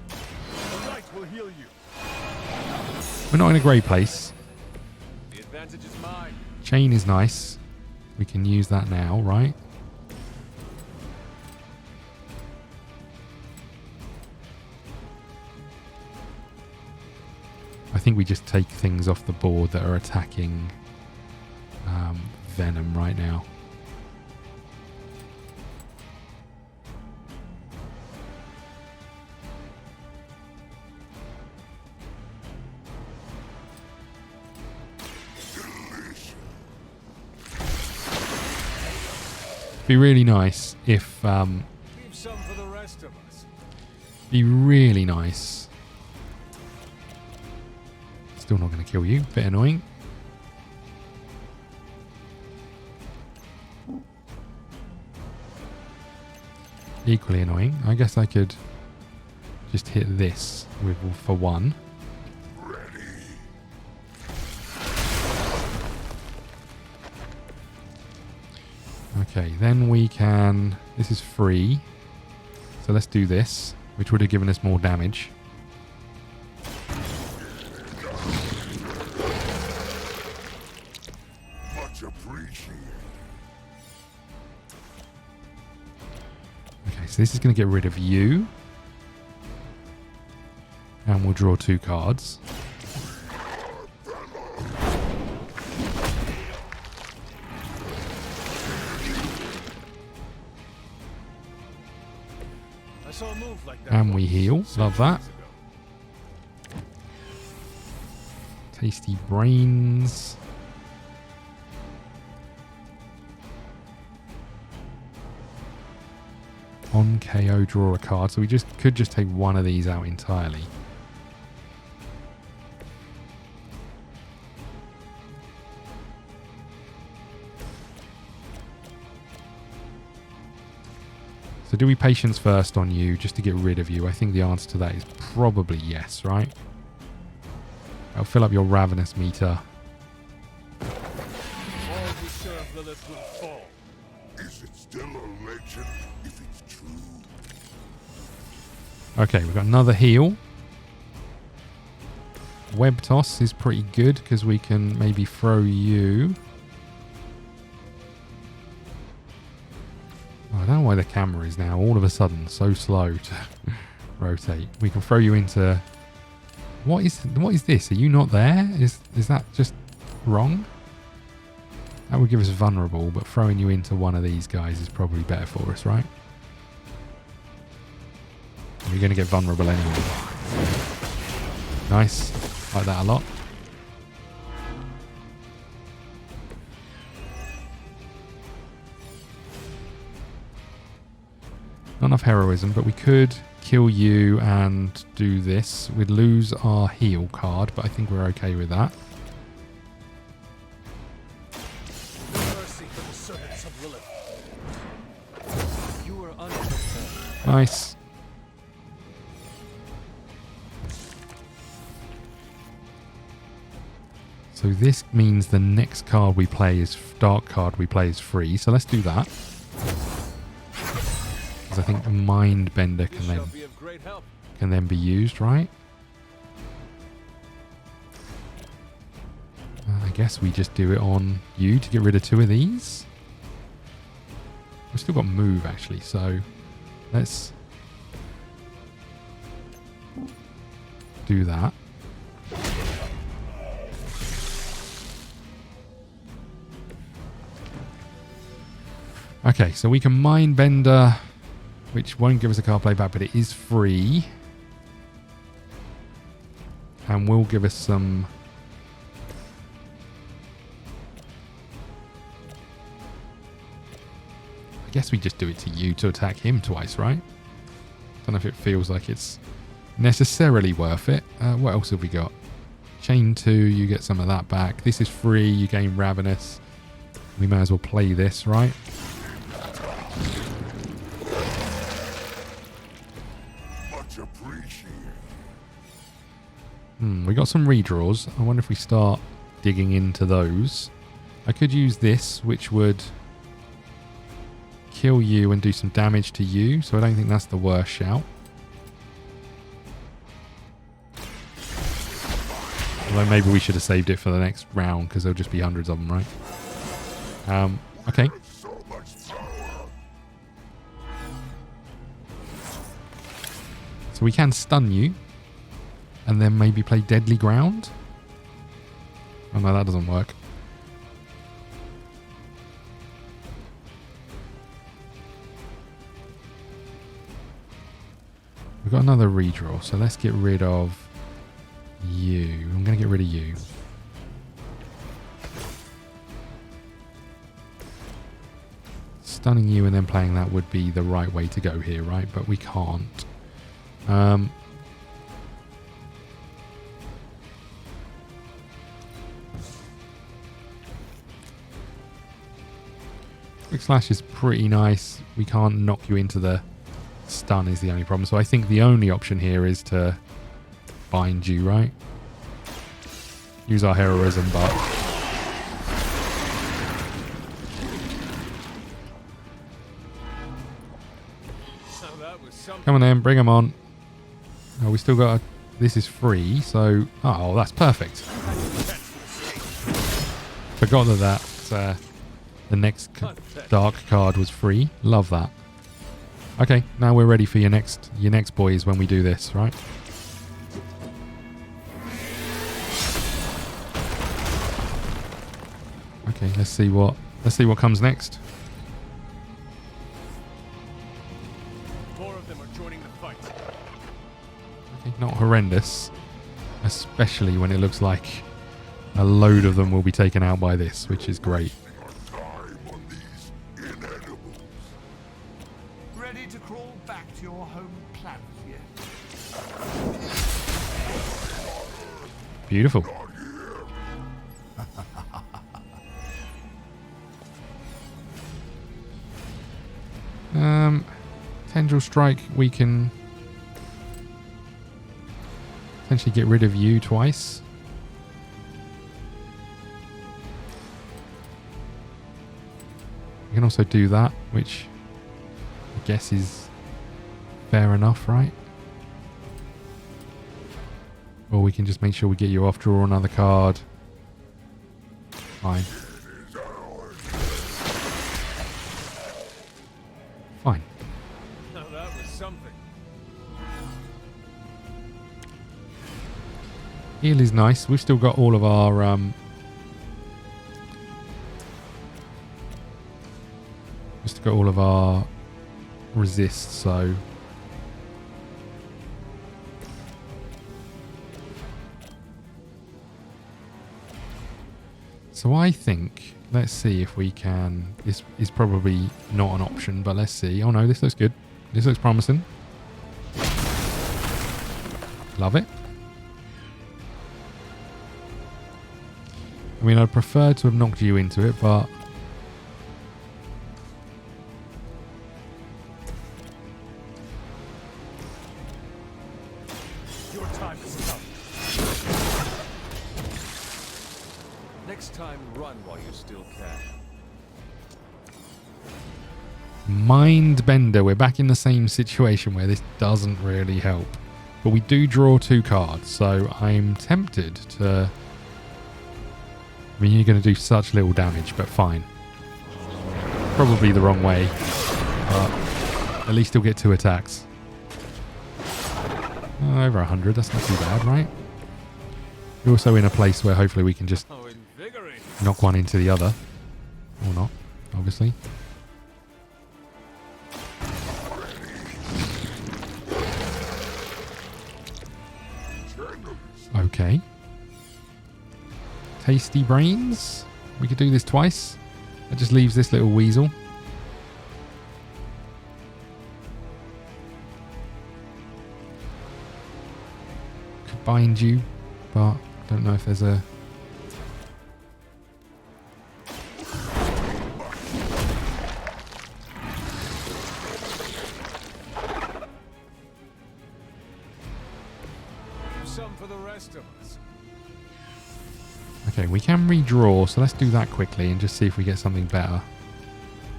The light will heal We're not in a great place. The advantage is mine. Chain is nice. We can use that now, right? I think we just take things off the board that are attacking Venom right now. Be really nice if Leave some for the rest of us. be really nice. Still not going to kill you. Bit annoying. Equally annoying. I guess I could just hit this with for one. Okay, then we can... This is free. So let's do this, which would have given us more damage. Much appreciated. Okay, so this is going to get rid of you. And we'll draw 2 cards. I saw a move like that. And we once, heal. Love that. centuries ago. Tasty brains. On KO, draw a card. So we could just take one of these out entirely. So do we patience first on you just to get rid of you? I think the answer to that is probably yes, right? That'll fill up your ravenous meter. All who serve Lilith will fall. Is it still a legend if it's true? Okay, we've got another heal. Web toss is pretty good because we can maybe throw you. Oh, I don't know why the camera is now all of a sudden so slow to rotate. We can throw you into... What is this? Are you not there? Is that just wrong? That would give us vulnerable, but throwing you into one of these guys is probably better for us, right? We're going to get vulnerable anyway. Nice. Like that a lot. Not enough heroism, but we could kill you and do this. We'd lose our heal card, but I think we're okay with that. No mercy for the servants of Lilith. You are unprepared. Nice. So this means the next card we play is dark card we play is free. So let's do that. Because I think Mind Bender This shall be of great help. can then be used, right? I guess we just do it on you to get rid of 2 of these. We've still got move actually, so let's do that. Okay, so we can Mind Bender, which won't give us a card play back, but it is free. And will give us some... I guess we just do it to you to attack him twice, right? Don't know if it feels like it's necessarily worth it. What else have we got? Chain 2, you get some of that back. This is free, you gain Ravenous. We may as well play this, right? Much appreciated. We got some redraws. I wonder if we start digging into those. I could use this, which would kill you and do some damage to you, so I don't think that's the worst shout. Although maybe we should have saved it for the next round because there'll just be hundreds of them, right? Okay. So we can stun you and then maybe play Deadly Ground. Oh no, that doesn't work. We've got another redraw, so let's get rid of you. I'm going to get rid of you. Stunning you and then playing that would be the right way to go here, right? But we can't. Quick Slash is pretty nice. We can't knock you into the stun is the only problem. So I think the only option here is to bind you, right? Use our heroism, but come on then, bring them on. Oh, we still got this is free, so oh, that's perfect. Forgot that the next dark card was free. Love that. Okay, now we're ready for your next boys when we do this, right? Okay, let's see what comes next. 4 of them are joining the fight. Okay, not horrendous, especially when it looks like a load of them will be taken out by this, which is great. Ready to crawl back to your home planet yet? Beautiful. Tendril Strike, we can potentially get rid of you twice. We can also do that, which I guess is fair enough, right? Or we can just make sure we get you off, draw another card. Fine. Fine. Now that was something. Heal is nice. We've still got all of our we've still got all of our resist, so I think let's see if we can. This is probably not an option, but let's see. Oh no, this looks good. This looks promising. Love it. I mean, I'd prefer to have knocked you into it, but Your time has come. Next time, run while you still can. Mind Bender. We're back in the same situation where this doesn't really help. But we do draw 2 cards, so I'm tempted to... I mean, you're going to do such little damage, but fine. Probably the wrong way, but at least you'll get 2 attacks. Oh, over 100, that's not too bad, right? You're also in a place where hopefully we can just knock one into the other. Or not, obviously. Okay. Tasty Brains. We could do this twice. That just leaves this little weasel. Could bind you, but don't know if there's a... Some for the rest of us. Okay, we can redraw, so let's do that quickly and just see if we get something better.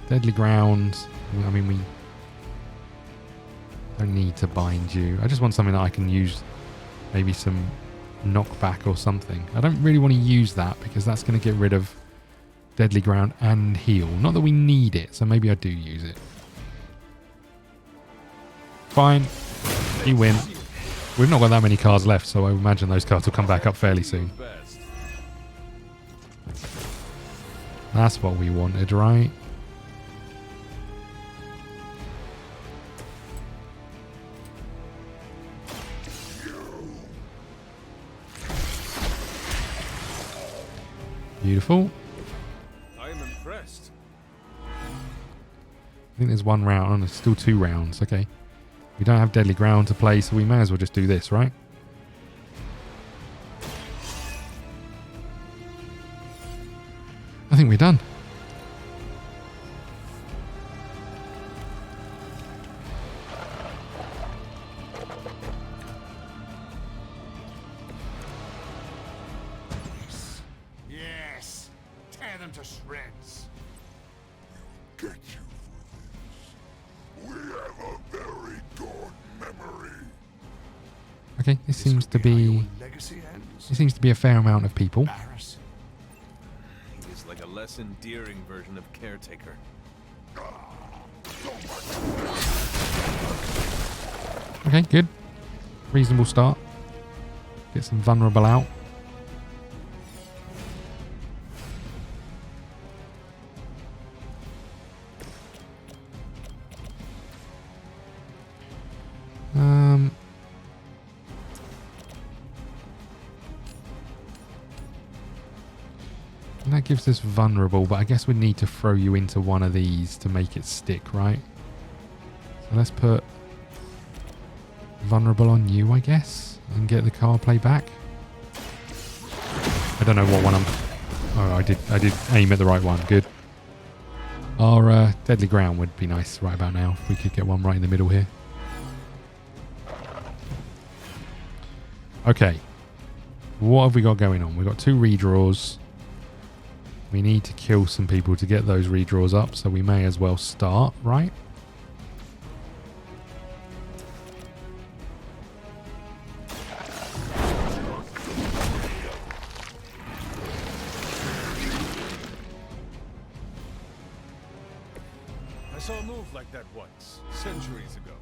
Deadly Ground. I mean, we don't need to bind you. I just want something that I can use maybe some knockback or something. I don't really want to use that because that's going to get rid of deadly ground and heal. Not that we need it, so maybe I do use it. Fine. You win. We've not got that many cards left, so I imagine those cards will come back up fairly soon. That's what we wanted, right? Beautiful. I am impressed. I think there's one round. Oh, there's still 2 rounds. Okay. We don't have deadly ground to play, so we may as well just do this, right? I think we're done. Yes. Tear them to shreds. We'll get you for this. We have a very dark memory. Okay, this seems to be... Legacy ends. There seems to be a fair amount of people. Paris. He is like a less endearing version of Caretaker. Okay, good. Reasonable start. Get some vulnerable out. And that gives us vulnerable, but I guess we need to throw you into one of these to make it stick, right? So let's put vulnerable on you, I guess, and get the card play back. I don't know what one I'm... Oh, I did aim at the right one. Good. Our deadly ground would be nice right about now if we could get one right in the middle here. Okay. What have we got going on? We've got 2 redraws. We need to kill some people to get those redraws up, so we may as well start, right? I saw a move like that once, centuries ago.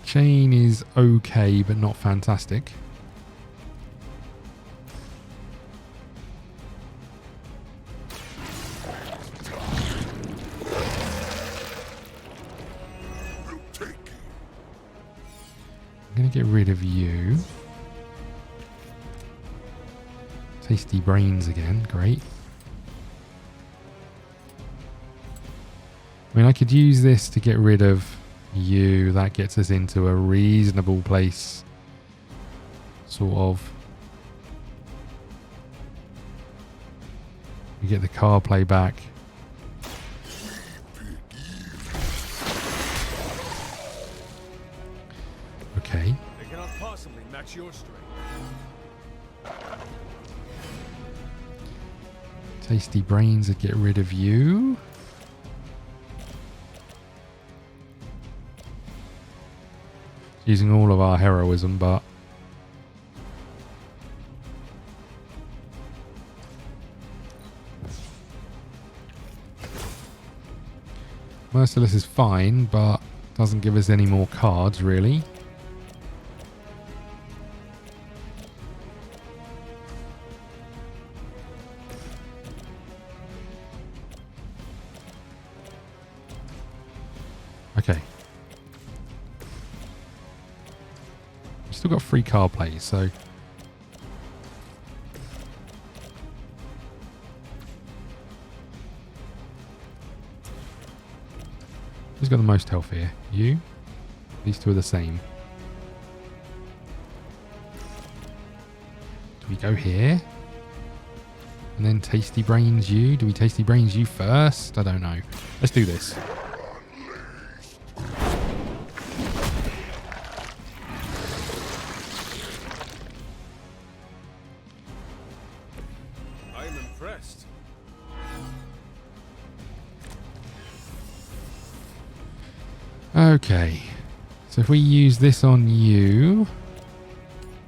Chain is okay, but not fantastic. I'm going to get rid of you. Tasty brains again. Great. I mean, I could use this to get rid of you. That gets us into a reasonable place. Sort of. We get the card play back. Okay. They cannot possibly match your strength. Tasty brains to get rid of you. Using all of our heroism, but Merciless is fine, but doesn't give us any more cards, really. Okay. We've still got 3 card plays, so... Who's got the most health here? You? These 2 are the same. Do we go here? And then Tasty Brains you? Do we Tasty Brains you first? I don't know. Let's do this. I am impressed. Okay, so if we use this on you,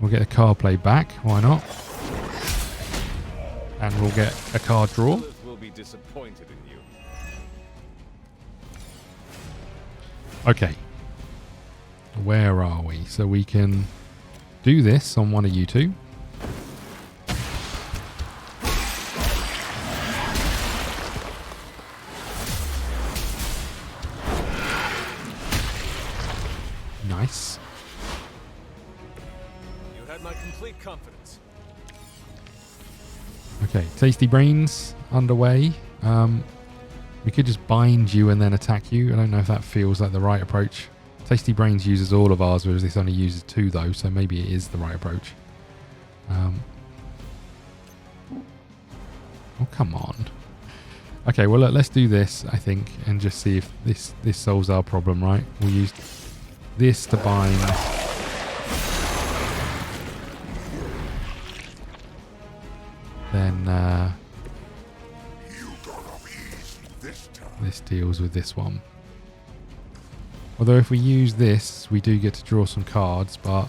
We'll get a card play back. Why not? And we'll get a card draw. Lilith will be disappointed in you. Okay. Where are we? So we can do this on one of you two. Nice. You had my complete confidence. Okay, Tasty Brains underway. We could just bind you and then attack you. I don't know if that feels like the right approach. Tasty Brains uses all of ours, whereas this only uses 2 though, so maybe it is the right approach. Oh, come on. Okay, well look, let's do this, I think, and just see if this solves our problem, right? We'll use this to bind. Then this deals with this one. Although if we use this, we do get to draw some cards, but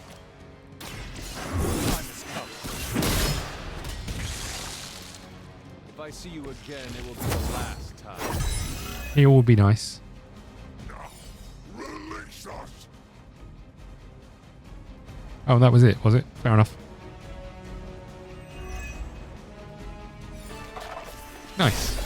If I see you again, it will be the last time. it will be nice. Release us. Oh, that was it, was it? Fair enough. Nice.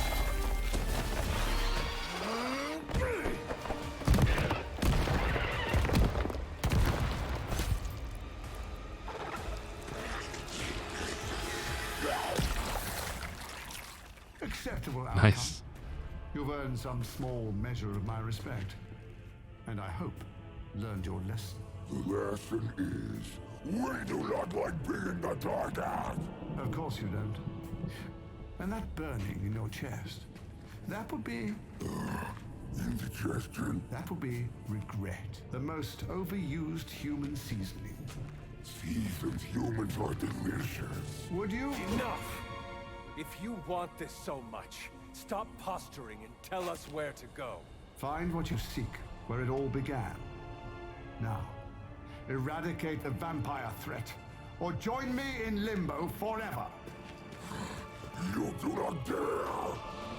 Acceptable outcome. Nice. You've earned some small measure of my respect. And I hope learned your lesson. The lesson is, we do not like being in the darkness. Of course you don't. And that burning in your chest, that would be... Indigestion. That would be regret. The most overused human seasoning. Seasoned humans are delicious. Would you? Enough! If you want this so much, stop posturing and tell us where to go. Find what you seek, where it all began. Now, eradicate the vampire threat, or join me in limbo forever. You do not dare!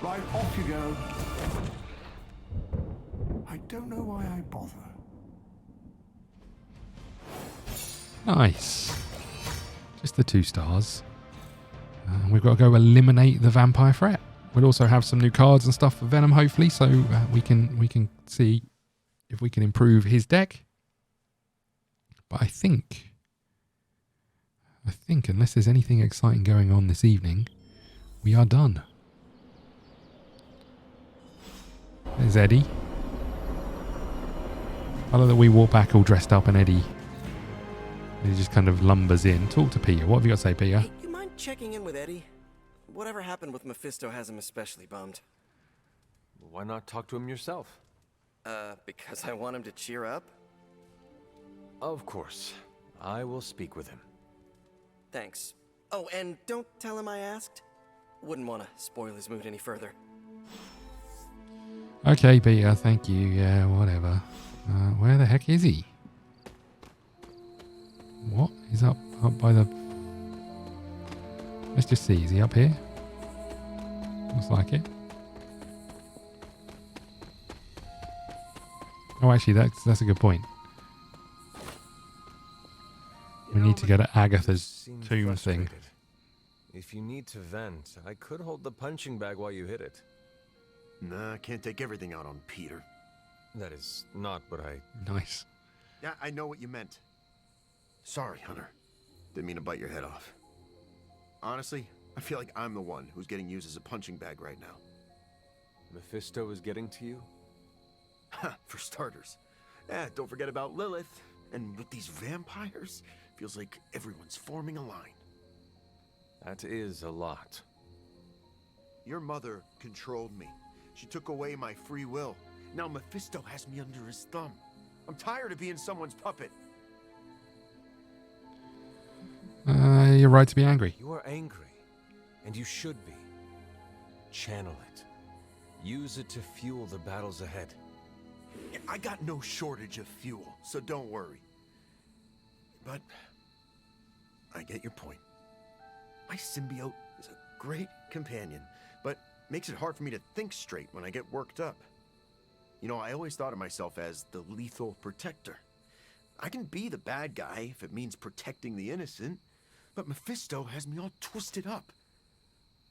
Right, off you go. I don't know why I bother. Nice. Just the 2 stars. We've got to go eliminate the vampire threat. We'll also have some new cards and stuff for Venom, hopefully, so we can see if we can improve his deck. But I think unless there's anything exciting going on this evening, we are done. There's Eddie. I love that we walk back all dressed up and Eddie he just kind of lumbers in. Talk to Peter. What have you got to say, Peter? Hey, you mind checking in with Eddie? Whatever happened with Mephisto has him especially bummed. Why not talk to him yourself? Because I want him to cheer up? Of course. I will speak with him. Thanks. Oh, and don't tell him I asked. Wouldn't want to spoil his mood any further. Okay, Peter, thank you. Yeah, whatever. Where the heck is he? What? He's up by the... Let's just see. Is he up here? Looks like it. Oh, actually, that's a good point. We need to go to Agatha's tomb thing. If you need to vent, I could hold the punching bag while you hit it. Nah, I can't take everything out on Peter. That is not what I... Nice. Yeah, I know what you meant. Sorry, Hunter. Didn't mean to bite your head off. Honestly, I feel like I'm the one who's getting used as a punching bag right now. Mephisto is getting to you? For starters. Don't forget about Lilith. And with these vampires, feels like everyone's forming a line. That is a lot. Your mother controlled me. She took away my free will. Now Mephisto has me under his thumb. I'm tired of being someone's puppet. You're right to be angry. You are angry, and you should be. Channel it. Use it to fuel the battles ahead. I got no shortage of fuel, so don't worry. But I get your point. My symbiote is a great companion, but makes it hard for me to think straight when I get worked up. You know, I always thought of myself as the lethal protector. I can be the bad guy if it means protecting the innocent, but Mephisto has me all twisted up.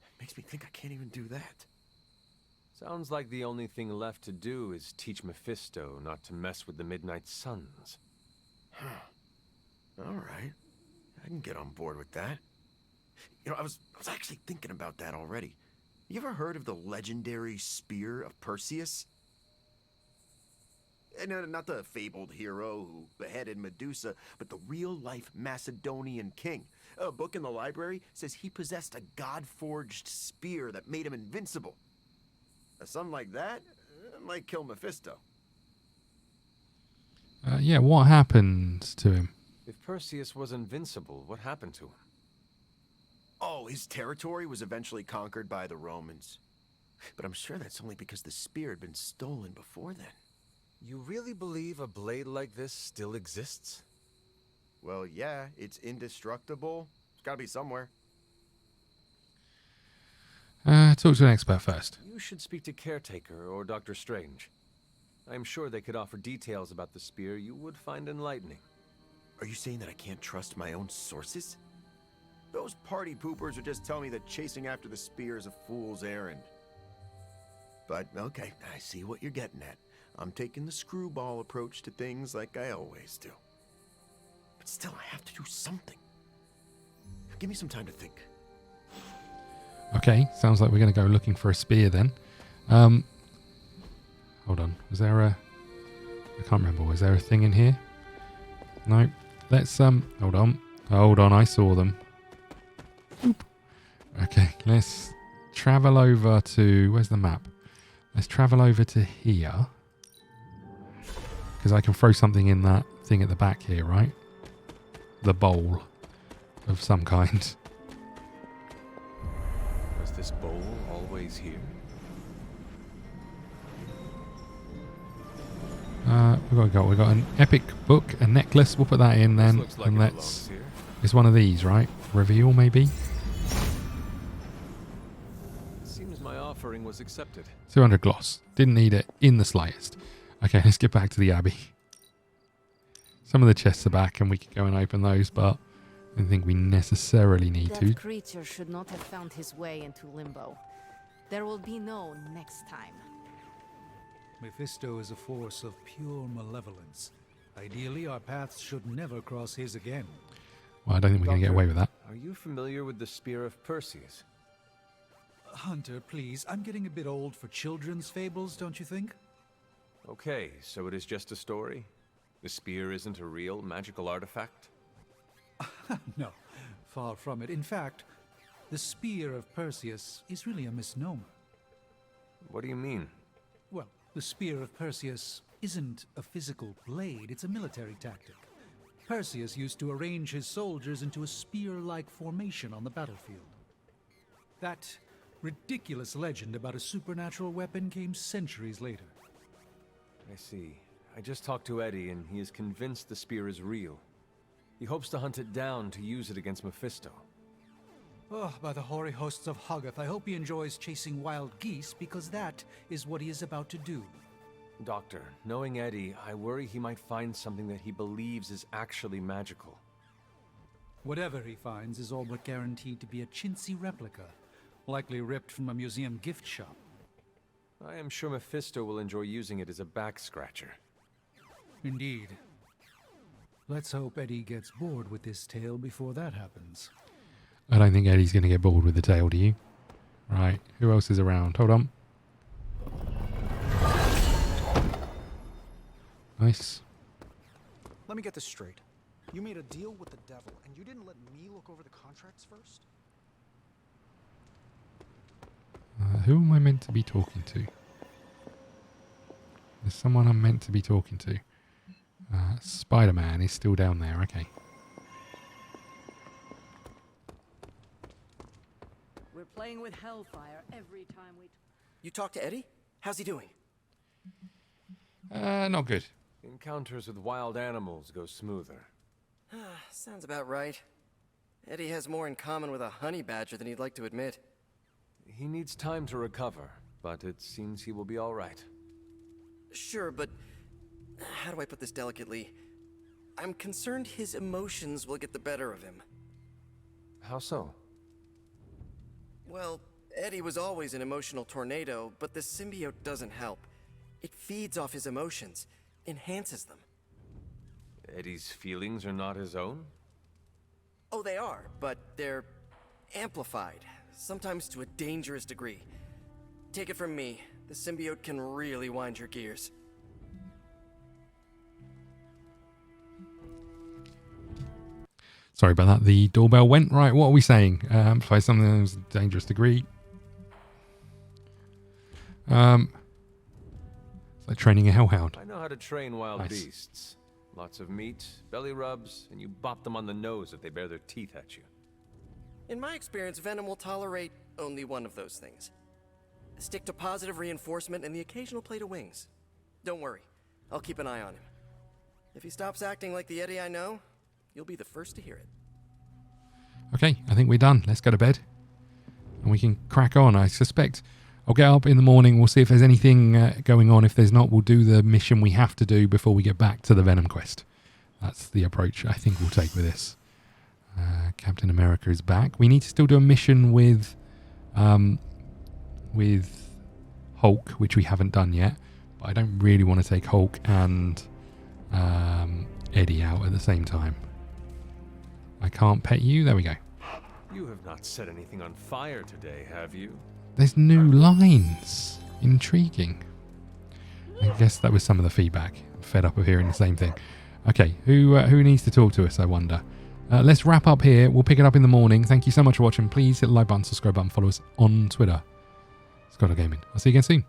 It makes me think I can't even do that. Sounds like the only thing left to do is teach Mephisto not to mess with the Midnight Suns. All right. I can get on board with that. You know, I was actually thinking about that already. You ever heard of the legendary Spear of Perseus? And not the fabled hero who beheaded Medusa, but the real-life Macedonian king. A book in the library says he possessed a god-forged spear that made him invincible. Something like that might kill Mephisto. Yeah, what happened to him? If Perseus was invincible, what happened to him? Oh, his territory was eventually conquered by the Romans. But I'm sure that's only because the spear had been stolen before then. You really believe a blade like this still exists? Well, yeah, it's indestructible. It's gotta be somewhere. Talk to an expert first. You should speak to Caretaker or Dr. Strange. I'm sure they could offer details about the spear you would find enlightening. Are you saying that I can't trust my own sources? Those party poopers would just tell me that chasing after the spear is a fool's errand. But, okay, I see what you're getting at. I'm taking the screwball approach to things like I always do. But still, I have to do something. Give me some time to think. Okay, sounds like we're going to go looking for a spear then. Hold on. Was there a... I can't remember. Was there a thing in here? No. Let's, hold on. Hold on, I saw them. Oop. Okay, let's travel over to... Where's the map? Let's travel over to here. Because I can throw something in that thing at the back here, right? The bowl of some kind. Was this bowl always here? We've got an epic book, a necklace. We'll put that in then, Like and let's. It's one of these, right? Reveal, maybe. Seems my offering was accepted. 200 gloss. Didn't need it in the slightest. Okay, let's get back to the Abbey. Some of the chests are back, and we can go and open those, but I don't think we necessarily need to. That creature should not have found his way into Limbo. There will be no next time. Mephisto is a force of pure malevolence. Ideally, our paths should never cross his again. Well, I don't think we're going to get away with that. Are you familiar with the Spear of Perseus? Hunter, please. I'm getting a bit old for children's fables, don't you think? Okay, so it is just a story? The spear isn't a real magical artifact? No, far from it. In fact, the Spear of Perseus is really a misnomer. What do you mean? Well, the Spear of Perseus isn't a physical blade, it's a military tactic. Perseus used to arrange his soldiers into a spear-like formation on the battlefield. That ridiculous legend about a supernatural weapon came centuries later. I see. I just talked to Eddie, and he is convinced the spear is real. He hopes to hunt it down to use it against Mephisto. Oh, by the hoary hosts of Hoggoth, I hope he enjoys chasing wild geese, because that is what he is about to do. Doctor, knowing Eddie, I worry he might find something that he believes is actually magical. Whatever he finds is all but guaranteed to be a chintzy replica, likely ripped from a museum gift shop. I am sure Mephisto will enjoy using it as a back-scratcher. Indeed. Let's hope Eddie gets bored with this tale before that happens. I don't think Eddie's going to get bored with the tale, do you? Right, who else is around? Hold on. Nice. Let me get this straight. You made a deal with the devil, and you didn't let me look over the contracts first? Who am I meant to be talking to? There's someone I'm meant to be talking to. Spider-Man is still down there, okay. We're playing with hellfire every time we... You talked to Eddie? How's he doing? Not good. Encounters with wild animals go smoother. Sounds about right. Eddie has more in common with a honey badger than he'd like to admit. He needs time to recover, but it seems he will be all right. Sure, but how do I put this delicately? I'm concerned his emotions will get the better of him. How so? Well, Eddie was always an emotional tornado, but the symbiote doesn't help. It feeds off his emotions, enhances them. Eddie's feelings are not his own? Oh, they are, but they're amplified, sometimes to a dangerous degree. Take it from me, the symbiote can really wind your gears. Sorry about that. The doorbell went. Right, what are we saying? Amplify something that's a dangerous degree. It's like training a hellhound. I know how to train wild Nice. beasts. Lots of meat, belly rubs, and you bop them on the nose if they bare their teeth at you. In my experience, Venom will tolerate only one of those things. Stick to positive reinforcement and the occasional plate of wings. Don't worry, I'll keep an eye on him. If he stops acting like the Eddie I know, you'll be the first to hear it. Okay, I think we're done. Let's go to bed. And we can crack on. I suspect I'll get up in the morning. We'll see if there's anything going on. If there's not, we'll do the mission we have to do before we get back to the Venom quest. That's the approach I think we'll take with this. Captain America is back. We need to still do a mission with Hulk, which we haven't done yet. But I don't really want to take Hulk and Eddie out at the same time. I can't pet you. There we go. You have not set anything on fire today, have you? There's new lines. Intriguing. I guess that was some of the feedback. I'm fed up of hearing the same thing. Okay, who needs to talk to us, I wonder? Let's wrap up here. We'll pick it up in the morning. Thank you so much for watching. Please hit the like button, subscribe button, follow us on Twitter. ScottDogGaming. I'll see you again soon.